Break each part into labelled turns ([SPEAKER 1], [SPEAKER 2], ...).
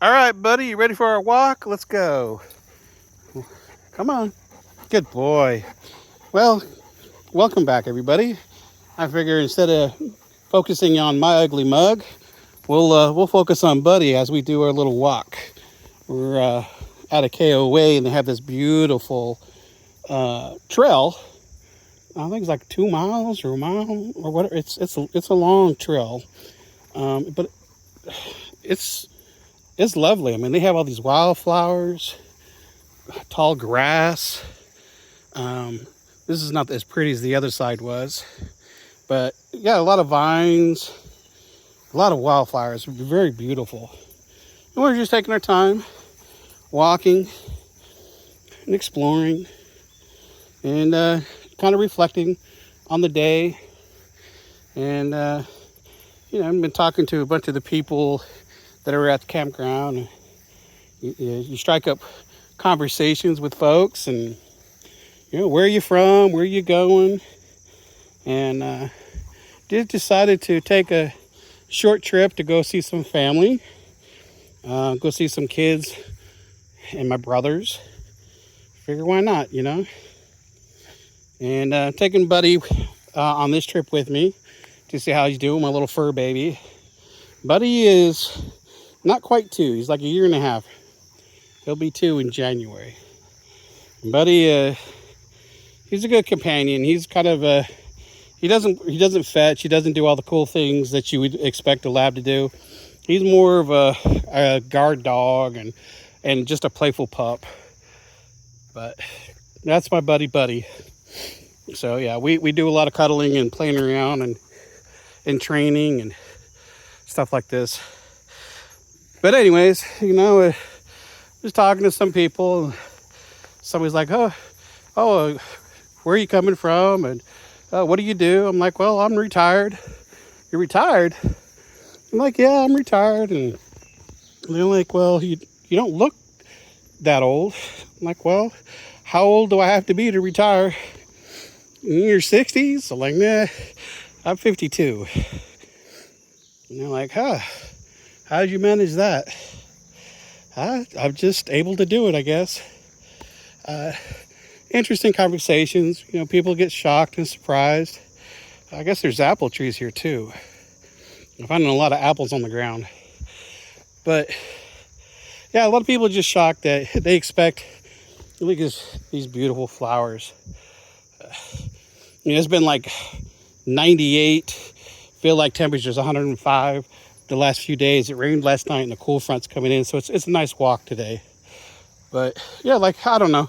[SPEAKER 1] All right, buddy, you ready for our walk? Let's go. Come on. Good boy. Well, welcome back, everybody. I figure instead of focusing on my ugly mug, we'll focus on Buddy as we do our little walk. We're at a KOA and they have this beautiful trail. I think it's like 2 miles or a mile or whatever. It's a long trail, but it's lovely. I mean, they have all these wildflowers, tall grass. This is not as pretty as the other side was, but yeah, a lot of vines, a lot of wildflowers. Very beautiful. And we're just taking our time, walking and exploring, and kind of reflecting on the day. And I've been talking to a bunch of the people that are at the campground. You strike up conversations with folks, and where are you from, where are you going, and decided to take a short trip to go see some family, go see some kids and my brothers. Figure why not, and taking Buddy on this trip with me to see how he's doing, my little fur baby. Buddy is not quite 2. He's like a year and a half. He'll be 2 in January. Buddy, he's a good companion. He's kind of he doesn't fetch. He doesn't do all the cool things that you would expect a lab to do. He's more of a guard dog and just a playful pup. But that's my buddy. So yeah, we do a lot of cuddling and playing around and training and stuff like this. But anyways, just talking to some people. Somebody's like, oh, where are you coming from? And what do you do? I'm like, well, I'm retired. You're retired? I'm like, yeah, I'm retired. And they're like, well, you don't look that old. I'm like, well, how old do I have to be to retire? In your 60s? I'm like, nah, I'm 52. And they're like, how did you manage that? I'm just able to do it, I guess. Interesting conversations. People get shocked and surprised. I guess there's apple trees here too. I'm finding a lot of apples on the ground. But yeah, a lot of people are just shocked that they expect, look at these beautiful flowers. It's been like 98, feel like temperature's 105 the last few days. It rained last night and the cool front's coming in, so it's a nice walk today. But yeah, I don't know.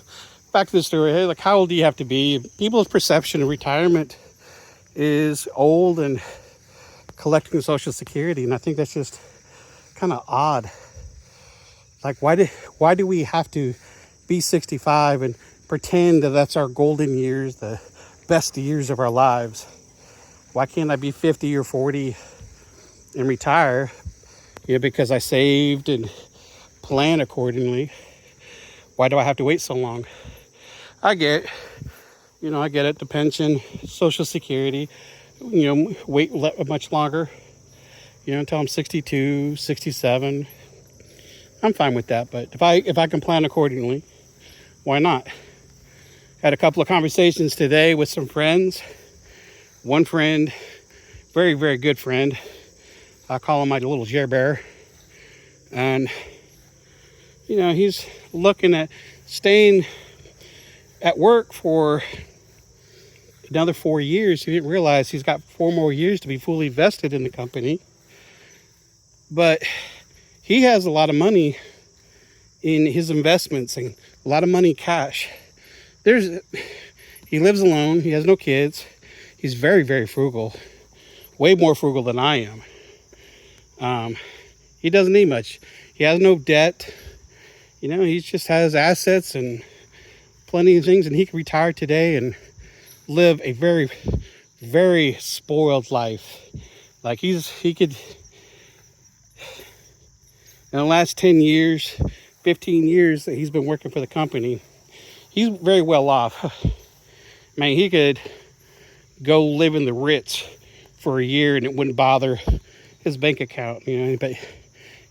[SPEAKER 1] Back to the story. Hey, how old do you have to be? People's perception of retirement is old and collecting Social Security, and I think that's just kind of odd. Why do we have to be 65 and pretend that that's our golden years, the best years of our lives? Why can't I be 50 or 40 and retire? Because I saved and planned accordingly. Why do I have to wait so long? I get it. The pension, Social Security, wait much longer, until I'm 62, 67. I'm fine with that. But if I can plan accordingly, why not? Had a couple of conversations today with some friends. One friend, very, very good friend. I call him my little Jer Bear. And, he's looking at staying at work for another 4 years. He didn't realize he's got 4 more years to be fully vested in the company. But he has a lot of money in his investments and a lot of money cash. He lives alone. He has no kids. He's very, very frugal, way more frugal than I am. He doesn't need much. He has no debt. He just has assets and plenty of things, and he can retire today and live a very, very spoiled life. He could, in the last 10 years, 15 years that he's been working for the company, he's very well off. Man, he could go live in the Ritz for a year and it wouldn't bother his bank account, but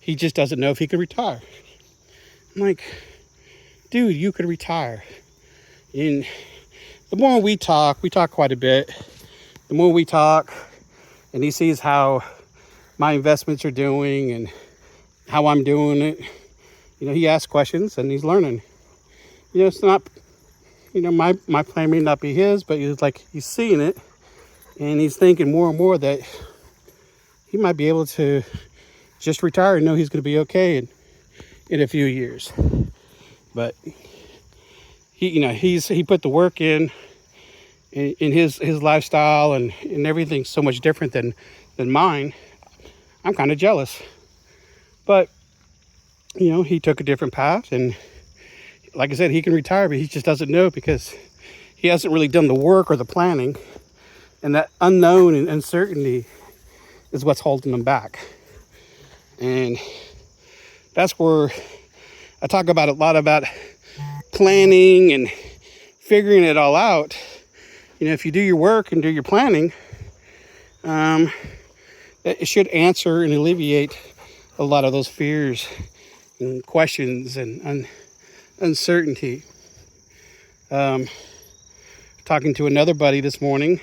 [SPEAKER 1] He just doesn't know if he could retire. I'm like, dude, you could retire. And the more we talk quite a bit. The more we talk, and he sees how my investments are doing and how I'm doing it, he asks questions and he's learning. It's not, my plan may not be his, but he's seeing it, and he's thinking more and more that he might be able to just retire and know he's going to be okay in a few years. But he put the work in his lifestyle, and everything's so much different than mine. I'm kind of jealous. But, he took a different path, and like I said, he can retire, but he just doesn't know because he hasn't really done the work or the planning, and that unknown and uncertainty is what's holding him back. And that's where I talk about a lot about planning and figuring it all out. If you do your work and do your planning, it should answer and alleviate a lot of those fears and questions and uncertainty. Talking to another buddy this morning,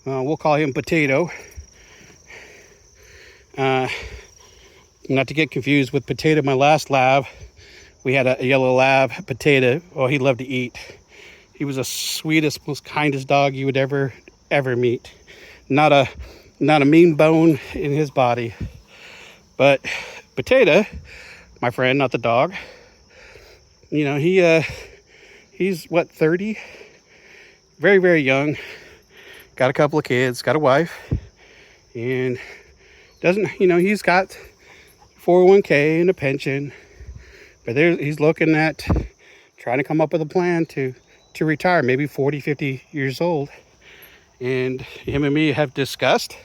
[SPEAKER 1] we'll call him Potato. Not to get confused with Potato, my last lab. We had a yellow lab, Potato. Oh, he loved to eat. He was the sweetest, most kindest dog you would ever meet. Not a mean bone in his body. But Potato, my friend, not the dog, he's 30? Very, very young. Got a couple of kids, got a wife, and he's got 401k and a pension. But he's looking at trying to come up with a plan to retire, maybe 40, 50 years old. And him and me have discussed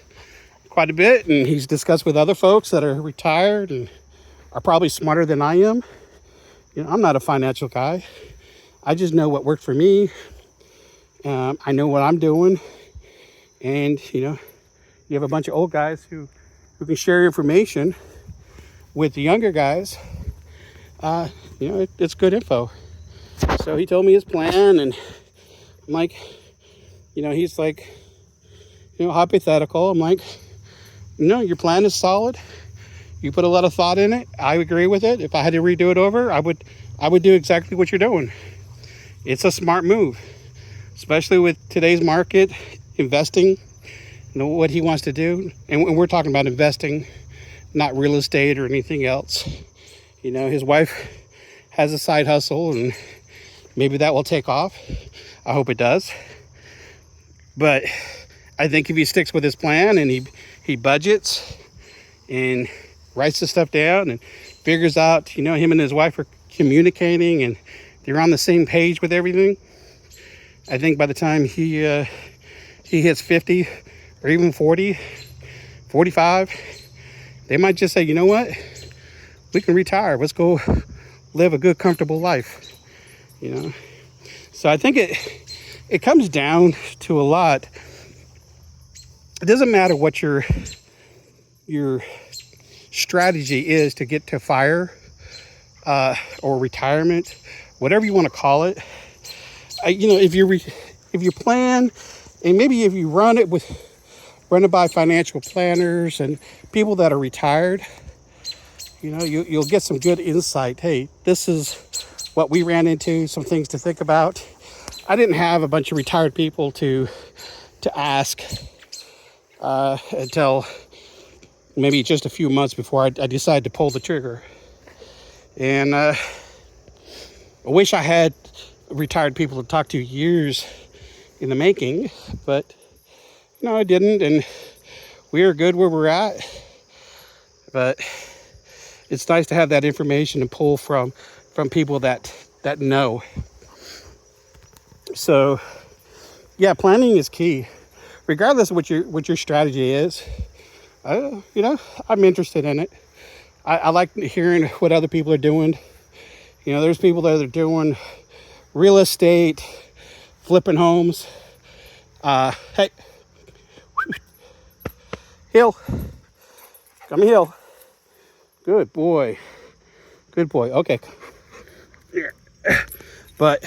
[SPEAKER 1] quite a bit, and he's discussed with other folks that are retired and are probably smarter than I am. I'm not a financial guy. I just know what worked for me. I know what I'm doing. And, you have a bunch of old guys who can share information with the younger guys. It's good info. So he told me his plan, and I'm like, he's like, hypothetical. I'm like, your plan is solid. You put a lot of thought in it. I agree with it. If I had to redo it over, I would do exactly what you're doing. It's a smart move, especially with today's market, investing, what he wants to do. And we're talking about investing, not real estate or anything else. His wife has a side hustle, and maybe that will take off. I hope it does. But I think if he sticks with his plan and he budgets and writes the stuff down and figures out, him and his wife are communicating and they're on the same page with everything, I think by the time he hits 50 or even 40, 45, they might just say, you know what? We can retire. Let's go live a good, comfortable life. So I think it comes down to a lot. It doesn't matter what your strategy is to get to fire or retirement, whatever you want to call it. If you plan, and maybe if you run it by financial planners and people that are retired, you'll get some good insight. Hey, this is what we ran into, some things to think about. I didn't have a bunch of retired people to ask until maybe just a few months before I decided to pull the trigger. And I wish I had retired people to talk to years in the making, but I didn't, and we are good where we're at. But it's nice to have that information and pull from people that know. So yeah, planning is key, regardless of what your strategy is. I'm interested in it. I like hearing what other people are doing. There's people that are doing real estate, flipping homes. Hey, Hill, come Hill. Good boy. Good boy. Okay. But